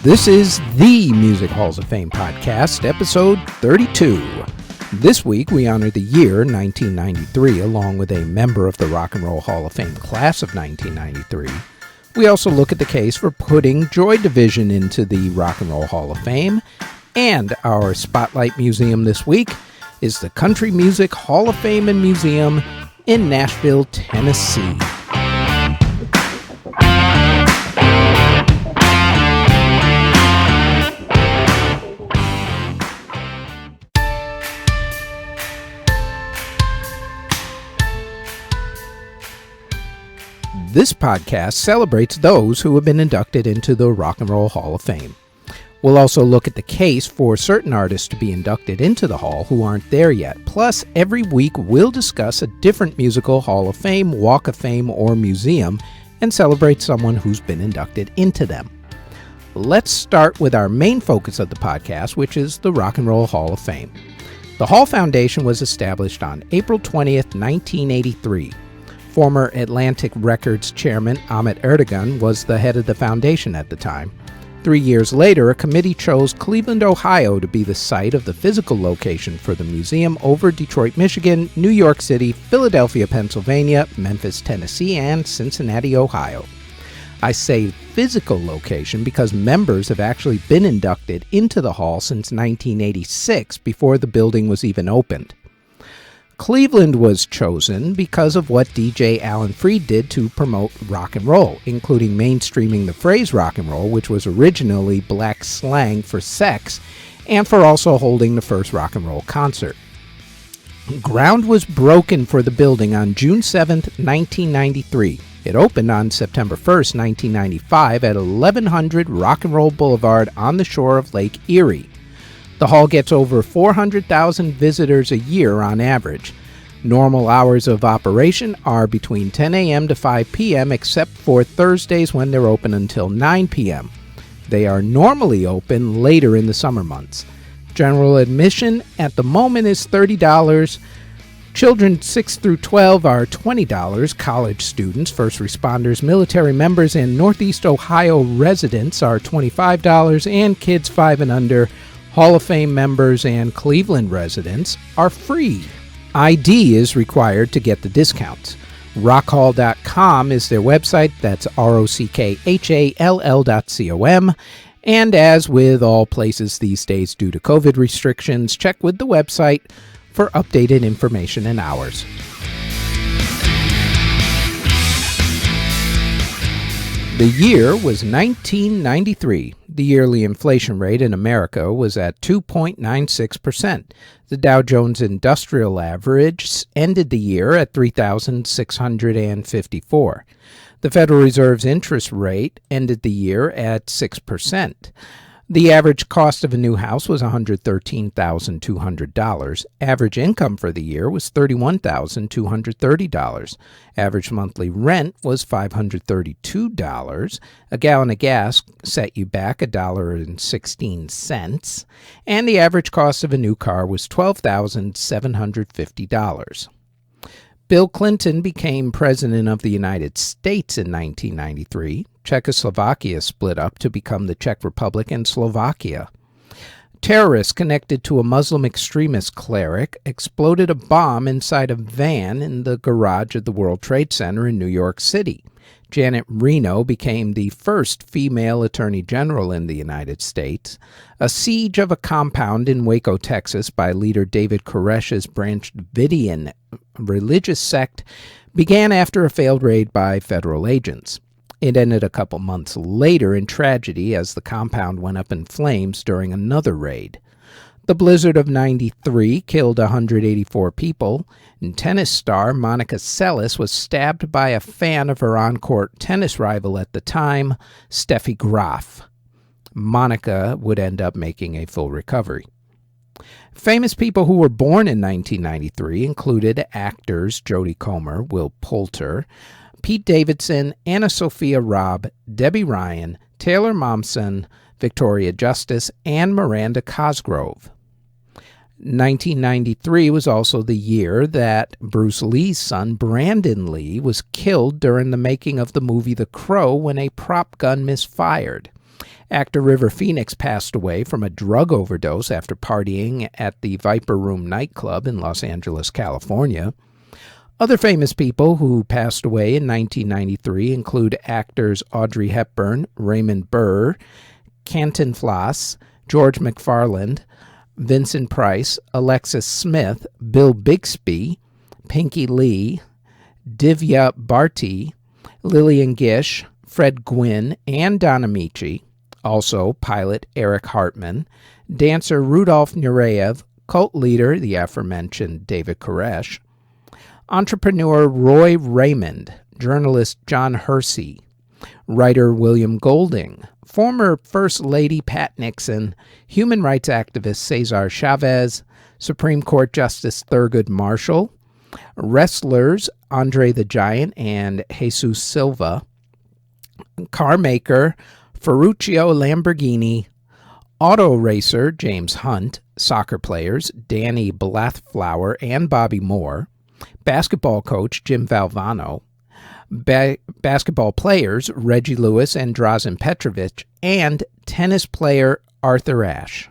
This is the Music Halls of Fame podcast, episode 32. This week, we honor the year 1993, along with a member of the Rock and Roll Hall of Fame class of 1993. We also look at the case for putting Joy Division into the Rock and Roll Hall of Fame. And our Spotlight Museum this week is the Country Music Hall of Fame and Museum in Nashville, Tennessee. This podcast celebrates those who have been inducted into the Rock and Roll Hall of Fame. We'll also look at the case for certain artists to be inducted into the Hall who aren't there yet. Plus, every week we'll discuss a different musical Hall of Fame, Walk of Fame, or museum and celebrate someone who's been inducted into them. Let's start with our main focus of the podcast, which is the Rock and Roll Hall of Fame. The Hall Foundation was established on April 20th, 1983. Former Atlantic Records chairman Ahmet Ertegun was the head of the foundation at the time. 3 years later, a committee chose Cleveland, Ohio to be the site of the physical location for the museum over Detroit, Michigan, New York City, Philadelphia, Pennsylvania, Memphis, Tennessee, and Cincinnati, Ohio. I say physical location because members have actually been inducted into the hall since 1986, before the building was even opened. Cleveland was chosen because of what DJ Alan Freed did to promote rock and roll, including mainstreaming the phrase rock and roll, which was originally black slang for sex, and for also holding the first rock and roll concert. Ground was broken for the building on June 7, 1993. It opened on September 1, 1995 at 1100 Rock and Roll Boulevard on the shore of Lake Erie. The hall gets over 400,000 visitors a year on average. Normal hours of operation are between 10 a.m. to 5 p.m. except for Thursdays when they're open until 9 p.m. They are normally open later in the summer months. General admission at the moment is $30. Children 6 through 12 are $20. College students, first responders, military members, and Northeast Ohio residents are $25, and kids 5 and under, Hall of Fame members, and Cleveland residents are free. ID is required to get the discounts. Rockhall.com is their website. That's rockhall.com. And as with all places these days due to COVID restrictions, check with the website for updated information and hours. The year was 1993. The yearly inflation rate in America was at 2.96%. The Dow Jones Industrial Average ended the year at 3,654. The Federal Reserve's interest rate ended the year at 6%. The average cost of a new house was $113,200. Average income for the year was $31,230. Average monthly rent was $532. A gallon of gas set you back $1.16. And the average cost of a new car was $12,750. Bill Clinton became President of the United States in 1993. Czechoslovakia split up to become the Czech Republic and Slovakia. Terrorists connected to a Muslim extremist cleric exploded a bomb inside a van in the garage of the World Trade Center in New York City. Janet Reno became the first female Attorney General in the United States. A siege of a compound in Waco, Texas, by leader David Koresh's Branch Davidian religious sect began after a failed raid by federal agents. It ended a couple months later in tragedy as the compound went up in flames during another raid. The blizzard of 93 killed 184 people, and tennis star Monica Seles was stabbed by a fan of her on-court tennis rival at the time, Steffi Graf. Monica would end up making a full recovery. Famous people who were born in 1993 included actors Jodie Comer, Will Poulter, Pete Davidson, Anna Sophia Robb, Debbie Ryan, Taylor Momsen, Victoria Justice, and Miranda Cosgrove. 1993 was also the year that Bruce Lee's son, Brandon Lee, was killed during the making of the movie The Crow when a prop gun misfired. Actor River Phoenix passed away from a drug overdose after partying at the Viper Room nightclub in Los Angeles, California. Other famous people who passed away in 1993 include actors Audrey Hepburn, Raymond Burr, Canton Floss, George McFarland, Vincent Price, Alexis Smith, Bill Bixby, Pinky Lee, Divya Bharti, Lillian Gish, Fred Gwynne, and Don Amici. Also, pilot Eric Hartman, dancer Rudolf Nureyev, cult leader, the aforementioned David Koresh, entrepreneur Roy Raymond, journalist John Hersey, writer William Golding, former First Lady Pat Nixon, human rights activist Cesar Chavez, Supreme Court Justice Thurgood Marshall, wrestlers Andre the Giant and Jesus Silva, car maker Ferruccio Lamborghini, auto racer James Hunt, soccer players Danny Blathflower and Bobby Moore, basketball coach Jim Valvano, basketball players Reggie Lewis and Drazen Petrovic, and tennis player Arthur Ashe.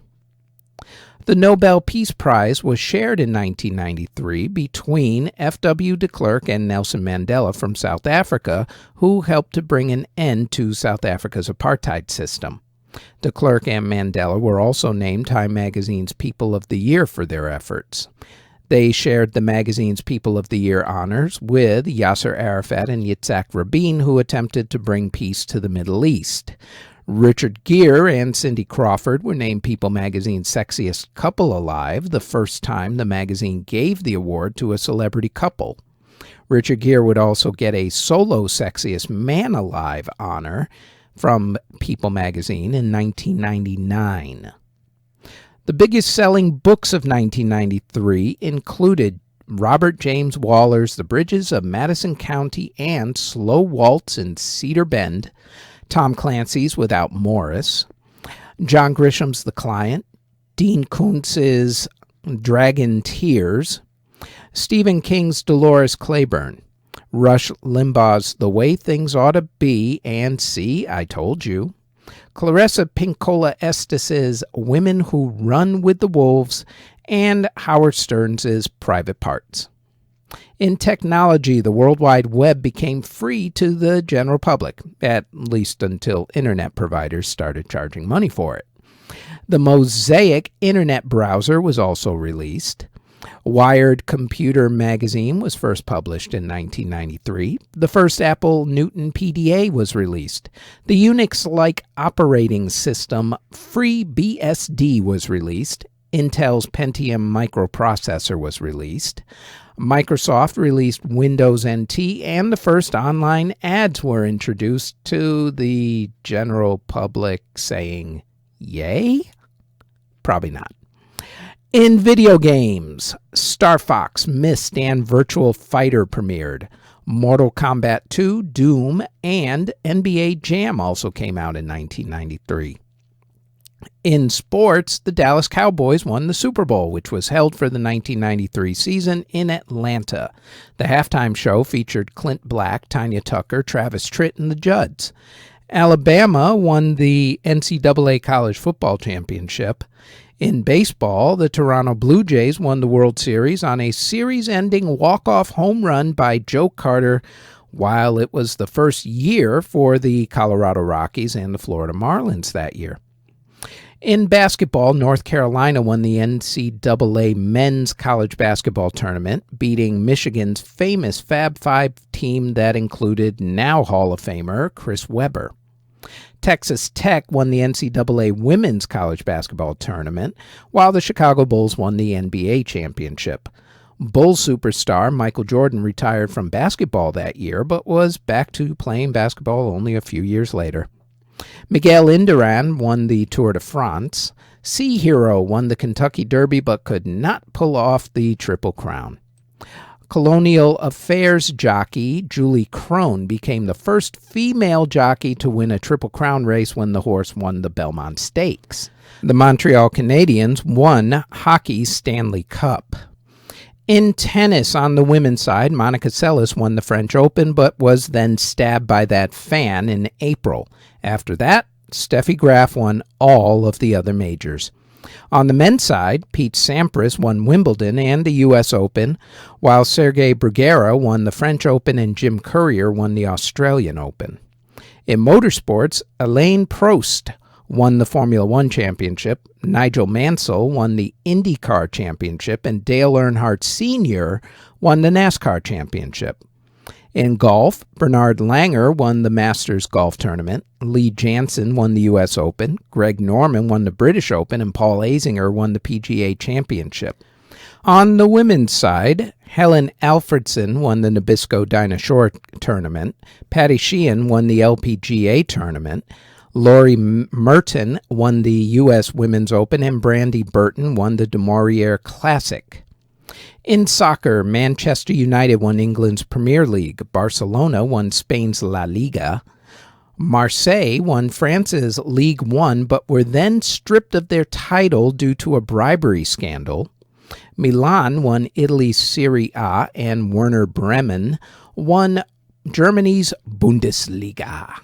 The Nobel Peace Prize was shared in 1993 between F.W. de Klerk and Nelson Mandela from South Africa, who helped to bring an end to South Africa's apartheid system. De Klerk and Mandela were also named Time Magazine's People of the Year for their efforts. They shared the magazine's People of the Year honors with Yasser Arafat and Yitzhak Rabin, who attempted to bring peace to the Middle East. Richard Gere and Cindy Crawford were named People magazine's Sexiest Couple Alive, the first time the magazine gave the award to a celebrity couple. Richard Gere would also get a solo Sexiest Man Alive honor from People magazine in 1999. The biggest selling books of 1993 included Robert James Waller's The Bridges of Madison County and Slow Waltz in Cedar Bend, Tom Clancy's Without Morris, John Grisham's The Client, Dean Koontz's Dragon Tears, Stephen King's Dolores Claiborne, Rush Limbaugh's The Way Things Ought to Be and See, I Told You, Clarissa Pinkola Estes's Women Who Run with the Wolves, and Howard Stern's Private Parts. In technology, the World Wide Web became free to the general public, at least until internet providers started charging money for it. The Mosaic Internet Browser was also released. Wired Computer Magazine was first published in 1993. The first Apple Newton PDA was released. The Unix-like operating system FreeBSD was released. Intel's Pentium microprocessor was released. Microsoft released Windows NT, and the first online ads were introduced to the general public, saying, yay? Probably not. In video games, Star Fox, Myst, and Virtual Fighter premiered. Mortal Kombat 2, Doom, and NBA Jam also came out in 1993. In sports, the Dallas Cowboys won the Super Bowl, which was held for the 1993 season in Atlanta. The halftime show featured Clint Black, Tanya Tucker, Travis Tritt, and the Judds. Alabama won the NCAA College Football Championship. In baseball, the Toronto Blue Jays won the World Series on a series-ending walk-off home run by Joe Carter, while it was the first year for the Colorado Rockies and the Florida Marlins that year. In basketball, North Carolina won the NCAA men's college basketball tournament, beating Michigan's famous Fab Five team that included now Hall of Famer Chris Webber. Texas Tech won the NCAA women's college basketball tournament, while the Chicago Bulls won the NBA championship. Bulls superstar Michael Jordan retired from basketball that year, but was back to playing basketball only a few years later. Miguel Indurain won the Tour de France. Sea Hero won the Kentucky Derby but could not pull off the Triple Crown. Colonial Affairs jockey Julie Crone became the first female jockey to win a Triple Crown race when the horse won the Belmont Stakes. The Montreal Canadiens won hockey's Stanley Cup. In tennis, on the women's side, Monica Seles won the French Open, but was then stabbed by that fan in April. After that, Steffi Graf won all of the other majors. On the men's side, Pete Sampras won Wimbledon and the U.S. Open, while Sergei Bruguera won the French Open and Jim Courier won the Australian Open. In motorsports, Alain Prost won the Formula One Championship, Nigel Mansell won the IndyCar Championship, and Dale Earnhardt Sr. won the NASCAR Championship. In golf, Bernard Langer won the Masters Golf Tournament, Lee Jansen won the U.S. Open, Greg Norman won the British Open, and Paul Azinger won the PGA Championship. On the women's side, Helen Alfredson won the Nabisco Dinah Shore Tournament, Patty Sheehan won the LPGA Tournament, Laurie Merton won the U.S. Women's Open, and Brandy Burton won the Du Maurier Classic. In soccer, Manchester United won England's Premier League, Barcelona won Spain's La Liga, Marseille won France's Ligue 1 but were then stripped of their title due to a bribery scandal. Milan won Italy's Serie A, and Werder Bremen won Germany's Bundesliga.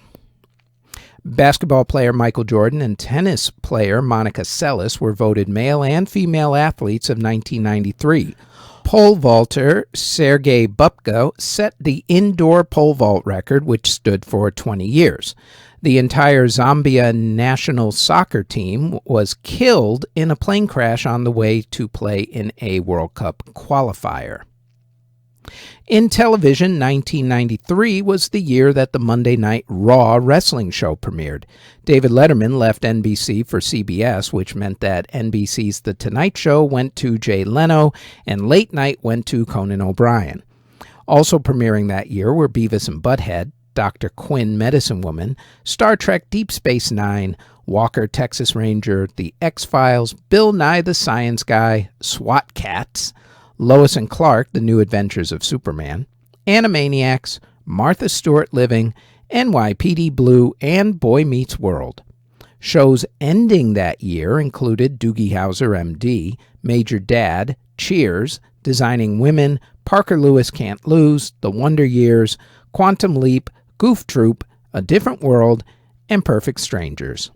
Basketball player Michael Jordan and tennis player Monica Seles were voted male and female athletes of 1993. Pole vaulter Sergei Bubka set the indoor pole vault record, which stood for 20 years. The entire Zambia national soccer team was killed in a plane crash on the way to play in a World Cup qualifier. In television, 1993 was the year that the Monday Night Raw wrestling show premiered. David Letterman left NBC for CBS, which meant that NBC's The Tonight Show went to Jay Leno, and Late Night went to Conan O'Brien. Also premiering that year were Beavis and Butthead, Dr. Quinn Medicine Woman, Star Trek Deep Space Nine, Walker Texas Ranger, The X-Files, Bill Nye the Science Guy, SWAT Cats, Lois and Clark, The New Adventures of Superman, Animaniacs, Martha Stewart Living, NYPD Blue, and Boy Meets World. Shows ending that year included Doogie Howser, MD, Major Dad, Cheers, Designing Women, Parker Lewis Can't Lose, The Wonder Years, Quantum Leap, Goof Troop, A Different World, and Perfect Strangers.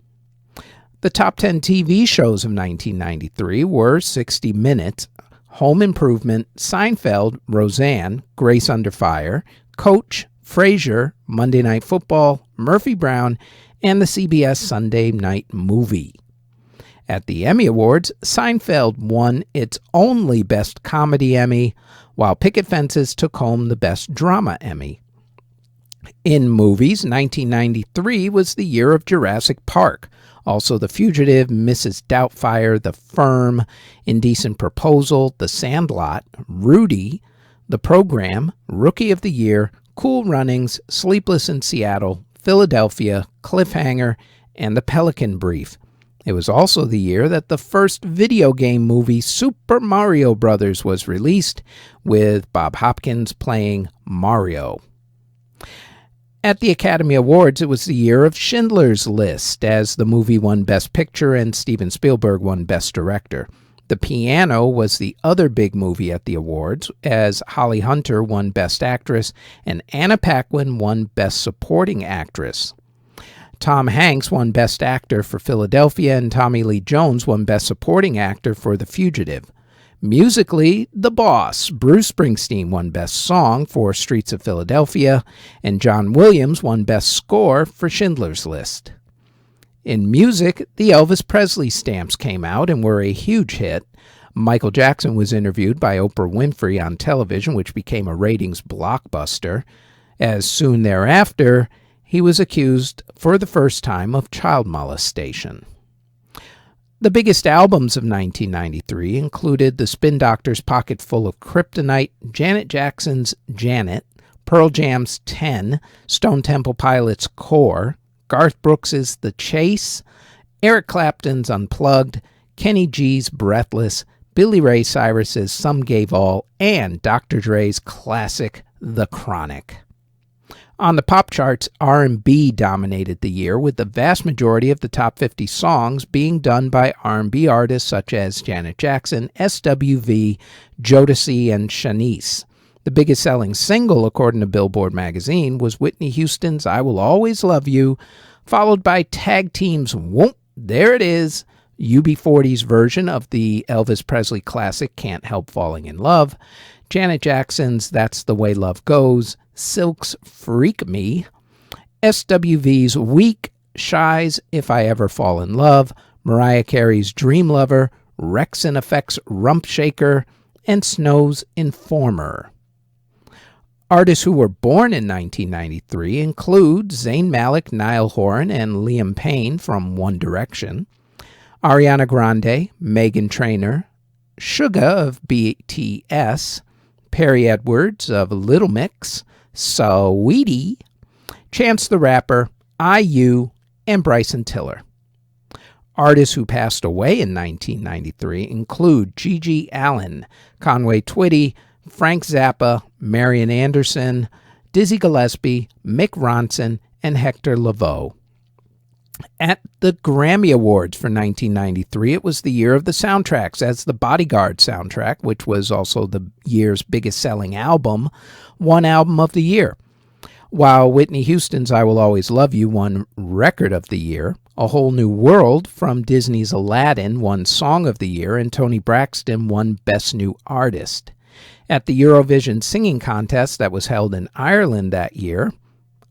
The top 10 TV shows of 1993 were 60 Minutes, Home Improvement, Seinfeld, Roseanne, Grace Under Fire, Coach, Frasier, Monday Night Football, Murphy Brown, and the CBS Sunday Night Movie. At the Emmy Awards, Seinfeld won its only Best Comedy Emmy, while Picket Fences took home the Best Drama Emmy. In movies, 1993 was the year of Jurassic Park. Also The Fugitive, Mrs. Doubtfire, The Firm, Indecent Proposal, The Sandlot, Rudy, The Program, Rookie of the Year, Cool Runnings, Sleepless in Seattle, Philadelphia, Cliffhanger, and The Pelican Brief. It was also the year that the first video game movie Super Mario Bros. Was released, with Bob Hopkins playing Mario. At the Academy Awards, it was the year of Schindler's List, as the movie won Best Picture and Steven Spielberg won Best Director. The Piano was the other big movie at the awards, as Holly Hunter won Best Actress and Anna Paquin won Best Supporting Actress. Tom Hanks won Best Actor for Philadelphia, and Tommy Lee Jones won Best Supporting Actor for The Fugitive. Musically, The Boss, Bruce Springsteen won Best Song for Streets of Philadelphia, and John Williams won Best Score for Schindler's List. In music, the Elvis Presley stamps came out and were a huge hit. Michael Jackson was interviewed by Oprah Winfrey on television, which became a ratings blockbuster, as soon thereafter, he was accused for the first time of child molestation. The biggest albums of 1993 included The Spin Doctors' Pocket Full of Kryptonite, Janet Jackson's Janet, Pearl Jam's 10, Stone Temple Pilots' Core, Garth Brooks's The Chase, Eric Clapton's Unplugged, Kenny G's Breathless, Billy Ray Cyrus's Some Gave All, and Dr. Dre's classic The Chronic. On the pop charts, R&B dominated the year, with the vast majority of the top 50 songs being done by R&B artists such as Janet Jackson, SWV, Jodeci, and Shanice. The biggest selling single, according to Billboard magazine, was Whitney Houston's I Will Always Love You, followed by Tag Team's Whoop, There It Is, UB40's version of the Elvis Presley classic Can't Help Falling in Love, Janet Jackson's That's the Way Love Goes, Silk's Freak Me, SWV's Weak, Shy's If I Ever Fall in Love, Mariah Carey's Dream Lover, Rex and Effect's Rump Shaker, and Snow's Informer. Artists who were born in 1993 include Zayn Malik, Niall Horan, and Liam Payne from One Direction, Ariana Grande, Meghan Trainor, Suga of BTS, Perry Edwards of Little Mix, Saweetie, Chance the Rapper, IU, and Bryson Tiller. Artists who passed away in 1993 include Gigi Allen, Conway Twitty, Frank Zappa, Marian Anderson, Dizzy Gillespie, Mick Ronson, and Hector Lavoe. At the Grammy Awards for 1993, it was the year of the soundtracks, as The Bodyguard soundtrack, which was also the year's biggest-selling album, won Album of the Year. While Whitney Houston's I Will Always Love You won Record of the Year, A Whole New World from Disney's Aladdin won Song of the Year, and Toni Braxton won Best New Artist. At the Eurovision Singing Contest that was held in Ireland that year,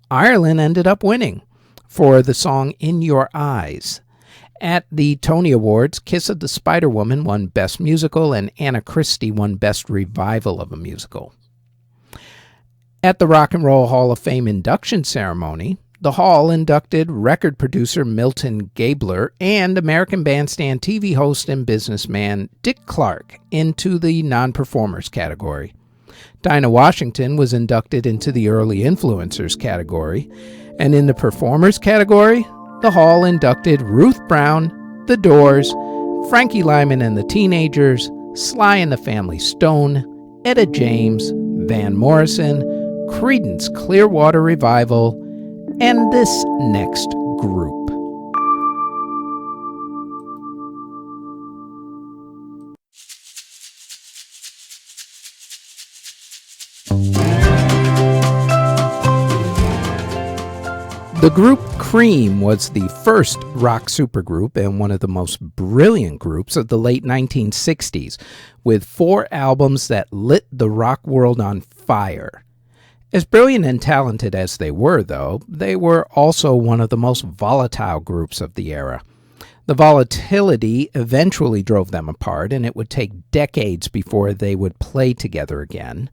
Ireland ended up winning for the song In Your Eyes. At the Tony Awards, Kiss of the Spider Woman won Best Musical, and Anna Christie won Best Revival of a Musical. At the Rock and Roll Hall of Fame induction ceremony, the Hall inducted record producer Milton Gabler and American Bandstand TV host and businessman Dick Clark into the non-performers category. Dinah Washington was inducted into the early influencers category, and in the performers category, the Hall inducted Ruth Brown, The Doors, Frankie Lyman and the Teenagers, Sly and the Family Stone, Etta James, Van Morrison, Creedence Clearwater Revival, and this next group. The group Cream was the first rock supergroup and one of the most brilliant groups of the late 1960s, with 4 albums that lit the rock world on fire. As brilliant and talented as they were, though, they were also one of the most volatile groups of the era. The volatility eventually drove them apart, and it would take decades before they would play together again.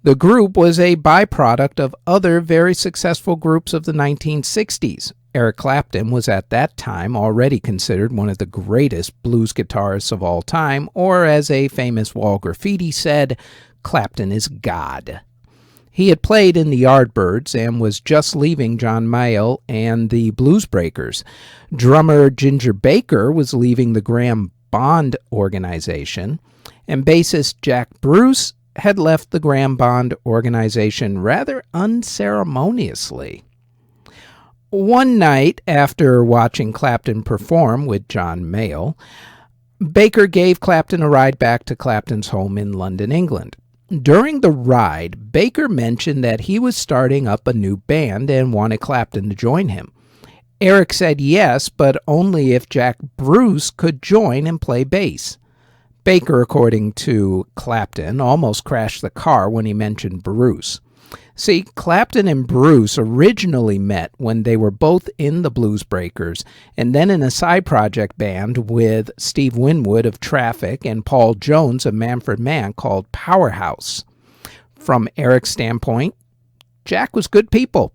The group was a byproduct of other very successful groups of the 1960s. Eric Clapton was at that time already considered one of the greatest blues guitarists of all time, or as a famous wall graffiti said, Clapton is God. He had played in the Yardbirds and was just leaving John Mayall and the Blues Breakers. Drummer Ginger Baker was leaving the Graham Bond organization, and bassist Jack Bruce had left the Graham Bond organization rather unceremoniously. One night after watching Clapton perform with John Mayall, Baker gave Clapton a ride back to Clapton's home in London, England. During the ride, Baker mentioned that he was starting up a new band and wanted Clapton to join him. Eric said yes, but only if Jack Bruce could join and play bass. Baker, according to Clapton, almost crashed the car when he mentioned Bruce. See, Clapton and Bruce originally met when they were both in the Blues Breakers and then in a side project band with Steve Winwood of Traffic and Paul Jones of Manfred Mann called Powerhouse. From Eric's standpoint, Jack was good people.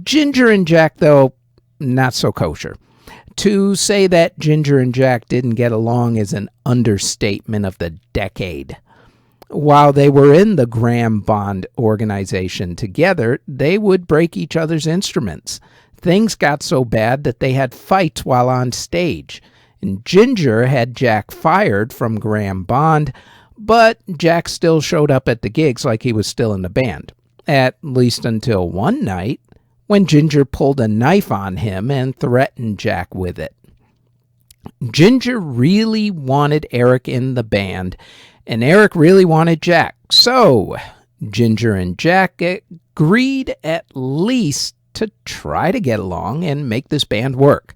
Ginger and Jack, though, not so kosher. To say that Ginger and Jack didn't get along is an understatement of the decade. While they were in the Graham Bond organization together, they would break each other's instruments. Things got so bad that they had fights while on stage. And Ginger had Jack fired from Graham Bond, but Jack still showed up at the gigs like he was still in the band. At least until one night, when Ginger pulled a knife on him and threatened Jack with it. Ginger really wanted Eric in the band, and Eric really wanted Jack. So, Ginger and Jack agreed at least to try to get along and make this band work,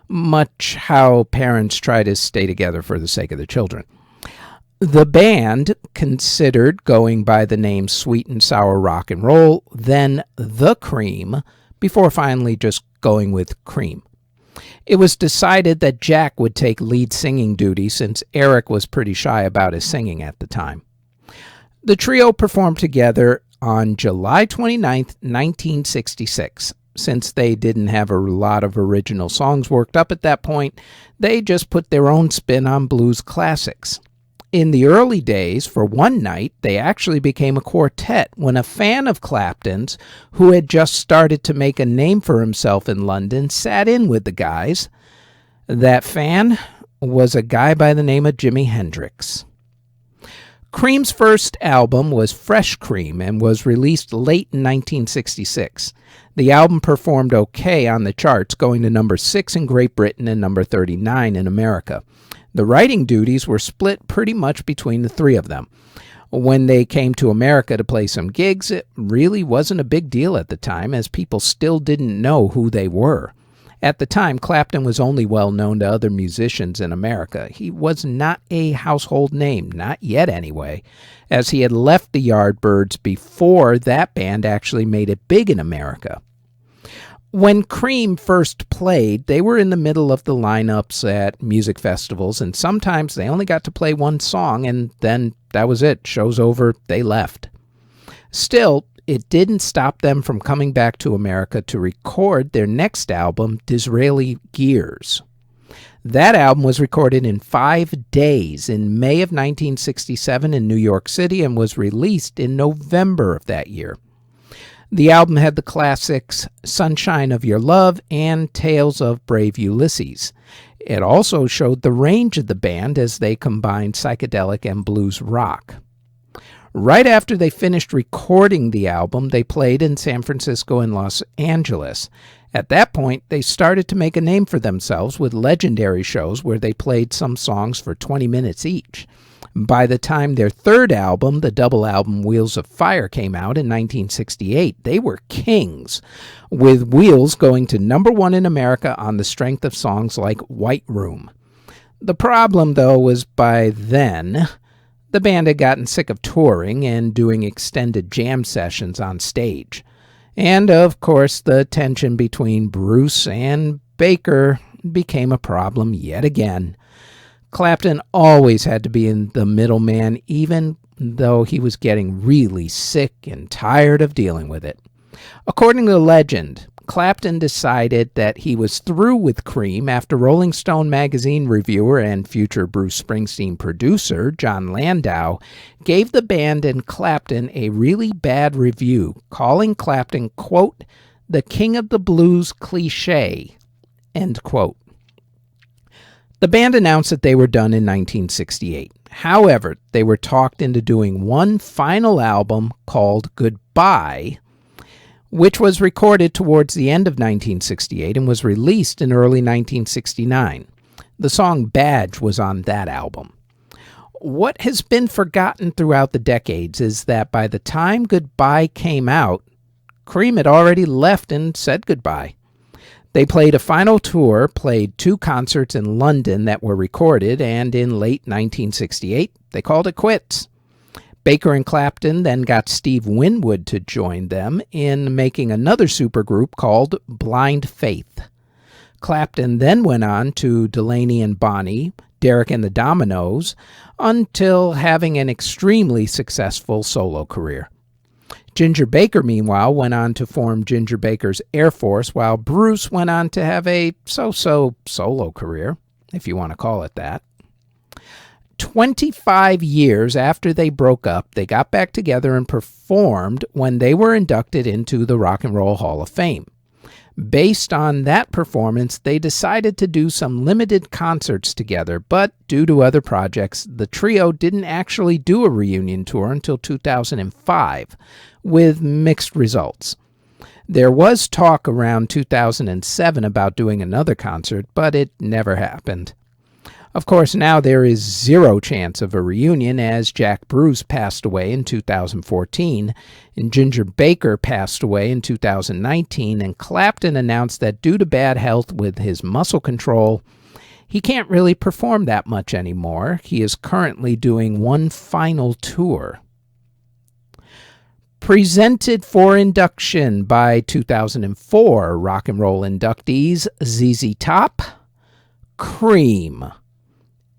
much how parents try to stay together for the sake of their children. The band considered going by the name Sweet and Sour Rock and Roll, then The Cream, before finally just going with Cream. It was decided that Jack would take lead singing duty since Eric was pretty shy about his singing at the time. The trio performed together on July 29, 1966. Since they didn't have a lot of original songs worked up at that point, they just put their own spin on blues classics. In the early days, for one night, they actually became a quartet when a fan of Clapton's, who had just started to make a name for himself in London, sat in with the guys. That fan was a guy by the name of Jimi Hendrix. Cream's first album was Fresh Cream and was released late in 1966. The album performed okay on the charts, going to number 6 in Great Britain and number 39 in America. The writing duties were split pretty much between the three of them. When they came to America to play some gigs, it really wasn't a big deal at the time, as people still didn't know who they were. At the time, Clapton was only well known to other musicians in America. He was not a household name, not yet anyway, as he had left the Yardbirds before that band actually made it big in America. When Cream first played, they were in the middle of the lineups at music festivals, and sometimes they only got to play one song, and then that was it. Show's over, they left. Still, it didn't stop them from coming back to America to record their next album, Disraeli Gears. That album was recorded in 5 days in May of 1967 in New York City and was released in November of that year. The album had the classics Sunshine of Your Love and Tales of Brave Ulysses. It also showed the range of the band as they combined psychedelic and blues rock. Right after they finished recording the album, they played in San Francisco and Los Angeles. At that point, they started to make a name for themselves with legendary shows where they played some songs for 20 minutes each. By the time their third album, the double album Wheels of Fire, came out in 1968, they were kings, with Wheels going to number 1 in America on the strength of songs like White Room. The problem, though, was by then, the band had gotten sick of touring and doing extended jam sessions on stage. And, of course, the tension between Bruce and Baker became a problem yet again. Clapton always had to be in the middleman, even though he was getting really sick and tired of dealing with it. According to legend, Clapton decided that he was through with Cream after Rolling Stone magazine reviewer and future Bruce Springsteen producer John Landau gave the band and Clapton a really bad review, calling Clapton, quote, the king of the blues cliché, end quote. The band announced that they were done in 1968. However, they were talked into doing one final album called Goodbye, which was recorded towards the end of 1968 and was released in early 1969. The song Badge was on that album. What has been forgotten throughout the decades is that by the time Goodbye came out, Cream had already left and said goodbye. They played a final tour, played 2 concerts in London that were recorded, and in late 1968, they called it quits. Baker and Clapton then got Steve Winwood to join them in making another supergroup called Blind Faith. Clapton then went on to Delaney and Bonnie, Derek and the Dominoes, until having an extremely successful solo career. Ginger Baker, meanwhile, went on to form Ginger Baker's Air Force, while Bruce went on to have a so-so solo career, if you want to call it that. 25 years after they broke up, they got back together and performed when they were inducted into the Rock and Roll Hall of Fame. Based on that performance, they decided to do some limited concerts together, but due to other projects, the trio didn't actually do a reunion tour until 2005, with mixed results. There was talk around 2007 about doing another concert, but it never happened. Of course, now there is zero chance of a reunion as Jack Bruce passed away in 2014, and Ginger Baker passed away in 2019, and Clapton announced that due to bad health with his muscle control, he can't really perform that much anymore. He is currently doing one final tour. Presented for induction by 2004 rock and roll inductees ZZ Top, Cream.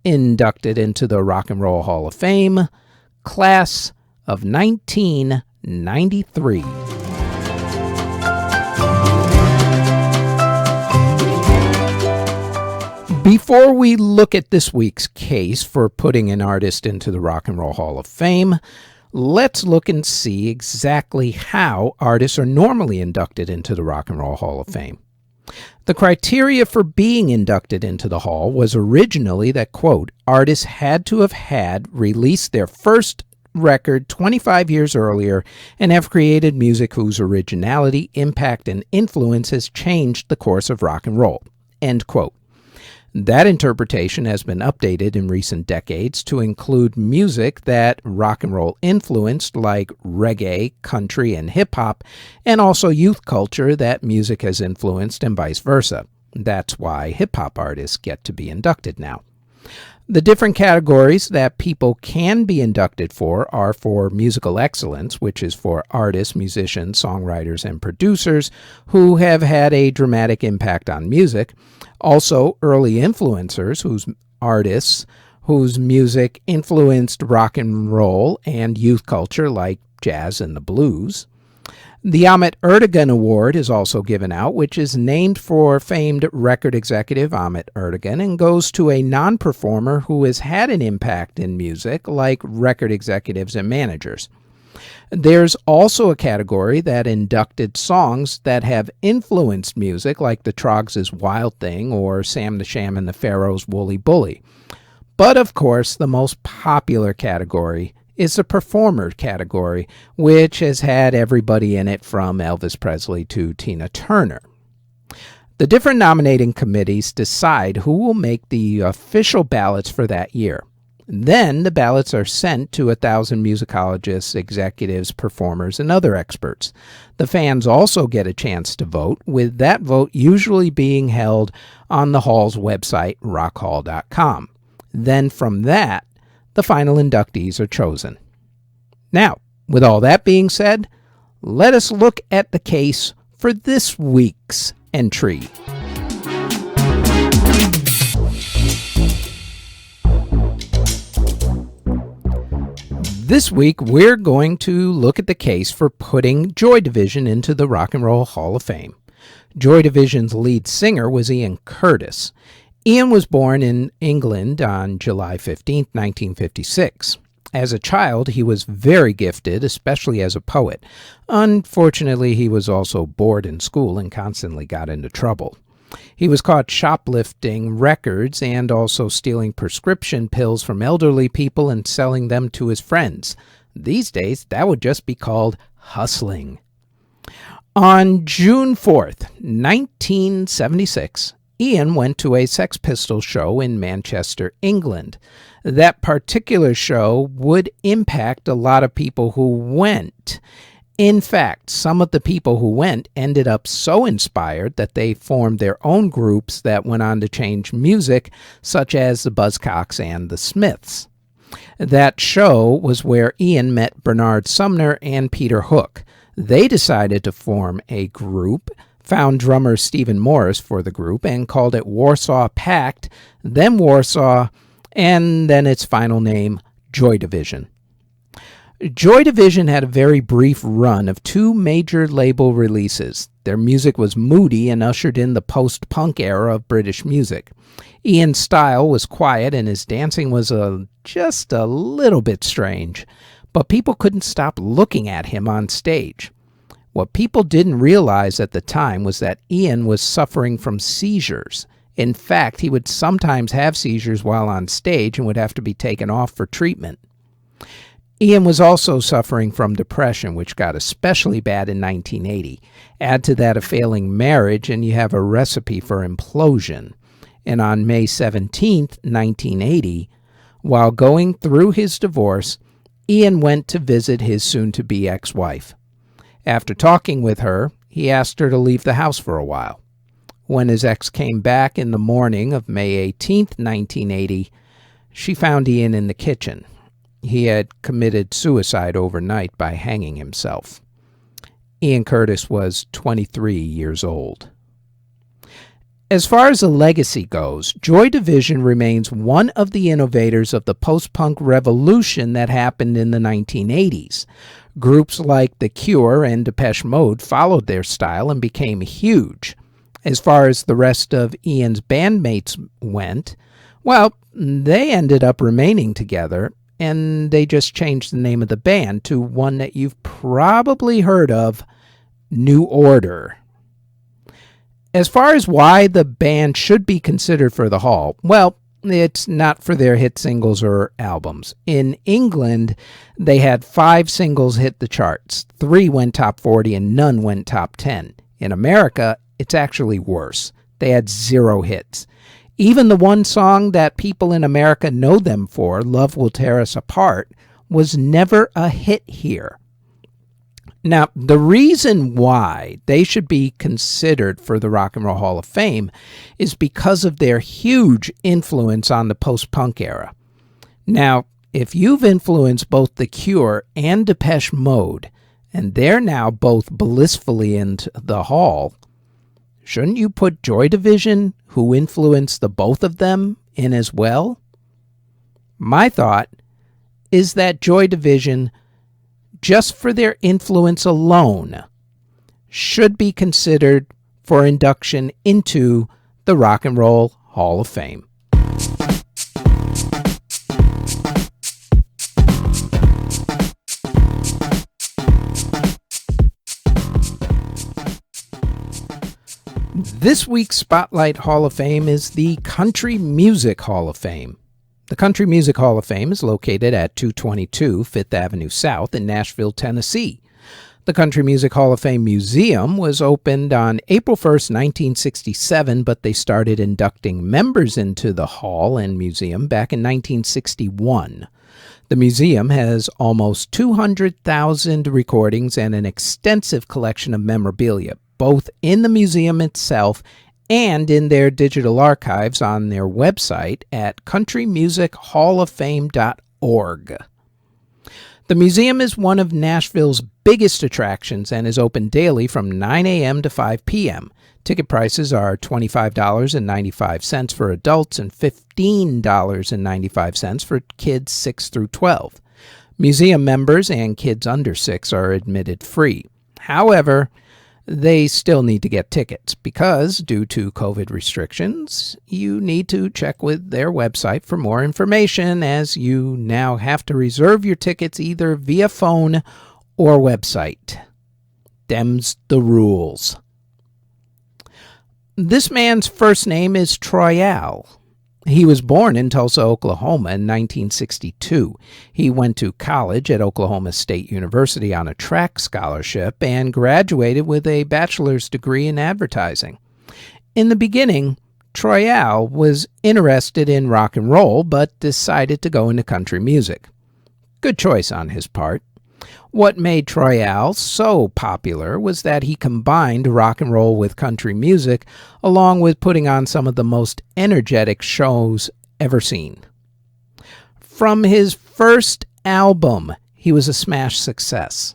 Inducted into the Rock and Roll Hall of Fame, class of 1993. Before we look at this week's case for putting an artist into the Rock and Roll Hall of Fame, let's look and see exactly how artists are normally inducted into the Rock and Roll Hall of Fame. The criteria for being inducted into the Hall was originally that, quote, artists had to have released their first record 25 years earlier and have created music whose originality, impact, and influence has changed the course of rock and roll, end quote. That interpretation has been updated in recent decades to include music that rock and roll influenced, like reggae, country, and hip-hop, and also youth culture that music has influenced and vice versa. That's why hip-hop artists get to be inducted now. The different categories that people can be inducted for are for musical excellence, which is for artists, musicians, songwriters, and producers who have had a dramatic impact on music. Also, early influencers, artists whose music influenced rock and roll and youth culture like jazz and the blues. The Ahmet Ertegun Award is also given out, which is named for famed record executive Ahmet Ertegun and goes to a non-performer who has had an impact in music, like record executives and managers. There's also a category that inducted songs that have influenced music, like the Troggs' Wild Thing or Sam the Sham and the Pharaohs' Wooly Bully. But of course, the most popular category is the performer category, which has had everybody in it from Elvis Presley to Tina Turner. The different nominating committees decide who will make the official ballots for that year. Then the ballots are sent to 1,000 musicologists, executives, performers, and other experts. The fans also get a chance to vote, with that vote usually being held on the Hall's website, rockhall.com. Then from that, the final inductees are chosen. Now, with all that being said, let us look at the case for this week's entry. This week, we're going to look at the case for putting Joy Division into the Rock and Roll Hall of Fame. Joy Division's lead singer was Ian Curtis. Ian was born in England on July 15, 1956. As a child, he was very gifted, especially as a poet. Unfortunately, he was also bored in school and constantly got into trouble. He was caught shoplifting records and also stealing prescription pills from elderly people and selling them to his friends. These days, that would just be called hustling. On June 4th, 1976, Ian went to a Sex Pistols show in Manchester, England. That particular show would impact a lot of people who went. In fact, some of the people who went ended up so inspired that they formed their own groups that went on to change music, such as the Buzzcocks and the Smiths. That show was where Ian met Bernard Sumner and Peter Hook. They decided to form a group, found drummer Stephen Morris for the group, and called it Warsaw Pact, then Warsaw, and then its final name, Joy Division. Joy Division had a very brief run of 2 major label releases. Their music was moody and ushered in the post-punk era of British music. Ian's style was quiet and his dancing was just a little bit strange, but people couldn't stop looking at him on stage. What people didn't realize at the time was that Ian was suffering from seizures. In fact, he would sometimes have seizures while on stage and would have to be taken off for treatment. Ian was also suffering from depression, which got especially bad in 1980. Add to that a failing marriage, and you have a recipe for implosion. And on May 17, 1980, while going through his divorce, Ian went to visit his soon-to-be ex-wife. After talking with her, he asked her to leave the house for a while. When his ex came back in the morning of May 18, 1980, she found Ian in the kitchen. He had committed suicide overnight by hanging himself. Ian Curtis was 23 years old. As far as a legacy goes, Joy Division remains one of the innovators of the post-punk revolution that happened in the 1980s. Groups like The Cure and Depeche Mode followed their style and became huge. As far as the rest of Ian's bandmates went, well, they ended up remaining together, and they just changed the name of the band to one that you've probably heard of, New Order. As far as why the band should be considered for the Hall, well, it's not for their hit singles or albums. In England, they had 5 singles hit the charts. 3 went top 40 and none went top 10. In America, it's actually worse. They had 0 hits. Even the one song that people in America know them for, Love Will Tear Us Apart, was never a hit here. Now, the reason why they should be considered for the Rock and Roll Hall of Fame is because of their huge influence on the post-punk era. Now, if you've influenced both The Cure and Depeche Mode, and they're now both blissfully into the Hall, shouldn't you put Joy Division, who influenced the both of them, in as well? My thought is that Joy Division, just for their influence alone, should be considered for induction into the Rock and Roll Hall of Fame. This week's Spotlight Hall of Fame is the Country Music Hall of Fame. The Country Music Hall of Fame is located at 222 Fifth Avenue South in Nashville, Tennessee. The Country Music Hall of Fame Museum was opened on April 1st, 1967, but they started inducting members into the hall and museum back in 1961. The museum has almost 200,000 recordings and an extensive collection of memorabilia, both in the museum itself and in their digital archives on their website at countrymusichаллофfame.org. The museum is one of Nashville's biggest attractions and is open daily from 9 a.m. to 5 p.m. Ticket prices are $25.95 for adults and $15.95 for kids 6 through 12. Museum members and kids under 6 are admitted free. However, they still need to get tickets because, due to COVID restrictions, you need to check with their website for more information, as you now have to reserve your tickets either via phone or website. Them's the rules. This man's first name is Troyal. He was born in Tulsa, Oklahoma in 1962. He went to college at Oklahoma State University on a track scholarship and graduated with a bachelor's degree in advertising. In the beginning, Troyal was interested in rock and roll, but decided to go into country music. Good choice on his part. What made Troyal so popular was that he combined rock and roll with country music, along with putting on some of the most energetic shows ever seen. From his first album, he was a smash success.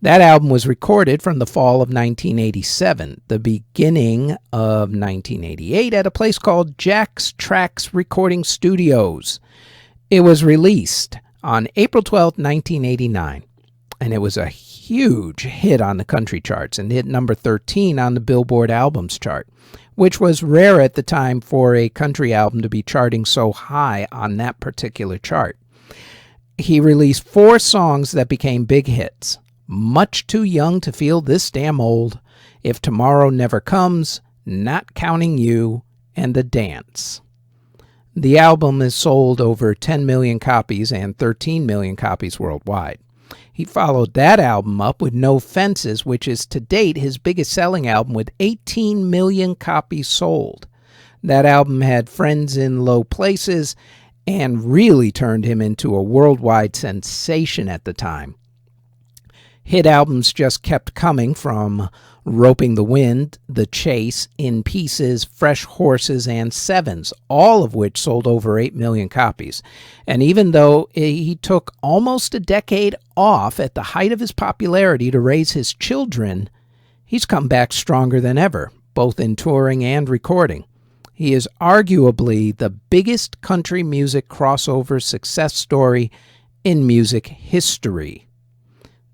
That album was recorded from the fall of 1987, the beginning of 1988, at a place called Jack's Tracks Recording Studios. It was released on April 12, 1989. And it was a huge hit on the country charts and hit number 13 on the Billboard Albums chart, which was rare at the time for a country album to be charting so high on that particular chart. He released 4 songs that became big hits: Much Too Young to Feel This Damn Old, If Tomorrow Never Comes, Not Counting You, and The Dance. The album has sold over 10 million copies and 13 million copies worldwide. He followed that album up with No Fences, which is to date his biggest selling album with 18 million copies sold. That album had Friends in Low Places and really turned him into a worldwide sensation at the time. Hit albums just kept coming, from Roping the Wind, The Chase, In Pieces, Fresh Horses, and Sevens, all of which sold over 8 million copies. And even though he took almost a decade off at the height of his popularity to raise his children, he's come back stronger than ever, both in touring and recording. He is arguably the biggest country music crossover success story in music history.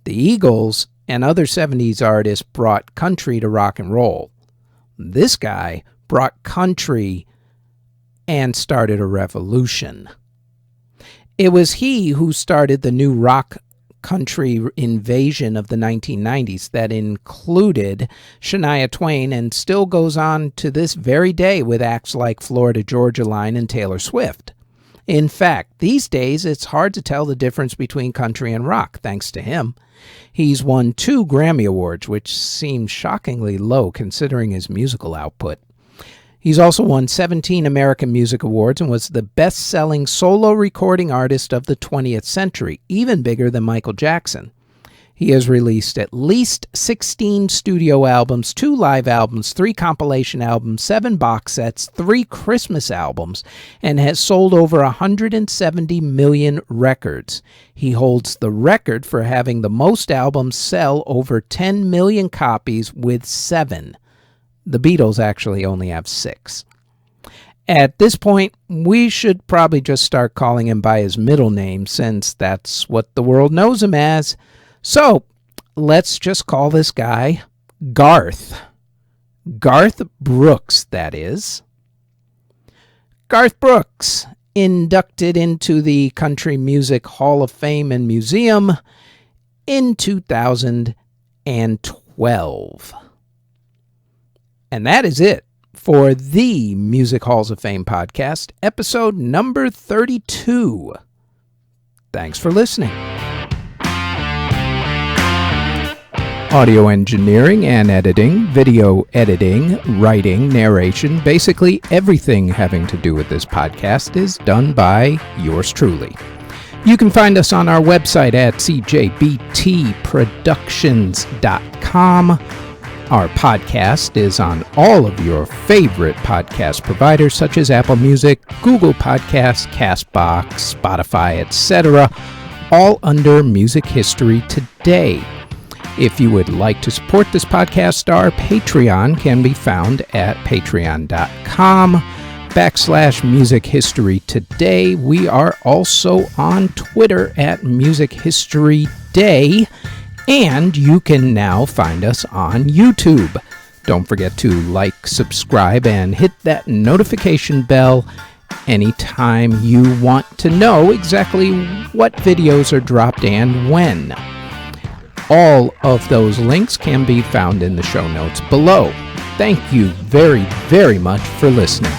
The Eagles and other 70s artists brought country to rock and roll. This guy brought country and started a revolution. It was he who started the new rock country invasion of the 1990s that included Shania Twain and still goes on to this very day with acts like Florida Georgia Line and Taylor Swift. In fact, these days it's hard to tell the difference between country and rock, thanks to him. He's won 2 Grammy Awards, which seems shockingly low considering his musical output. He's also won 17 American Music Awards and was the best-selling solo recording artist of the 20th century, even bigger than Michael Jackson. He has released at least 16 studio albums, 2 live albums, 3 compilation albums, 7 box sets, 3 Christmas albums, and has sold over 170 million records. He holds the record for having the most albums sell over 10 million copies with 7. The Beatles actually only have 6. At this point, we should probably just start calling him by his middle name, since that's what the world knows him as. So, let's just call this guy Garth. Garth Brooks, that is. Garth Brooks, inducted into the Country Music Hall of Fame and Museum in 2012. And that is it for the Music Halls of Fame podcast, episode number 32. Thanks for listening. Audio engineering and editing, video editing, writing, narration, basically everything having to do with this podcast is done by yours truly. You can find us on our website at cjbtproductions.com. Our podcast is on all of your favorite podcast providers such as Apple Music, Google Podcasts, CastBox, Spotify, etc., all under Music History Today. If you would like to support this podcast, our Patreon can be found at patreon.com/Music History Today. We are also on Twitter at Music History Day, and you can now find us on YouTube. Don't forget to like, subscribe, and hit that notification bell anytime you want to know exactly what videos are dropped and when. All of those links can be found in the show notes below. Thank you very, very much for listening.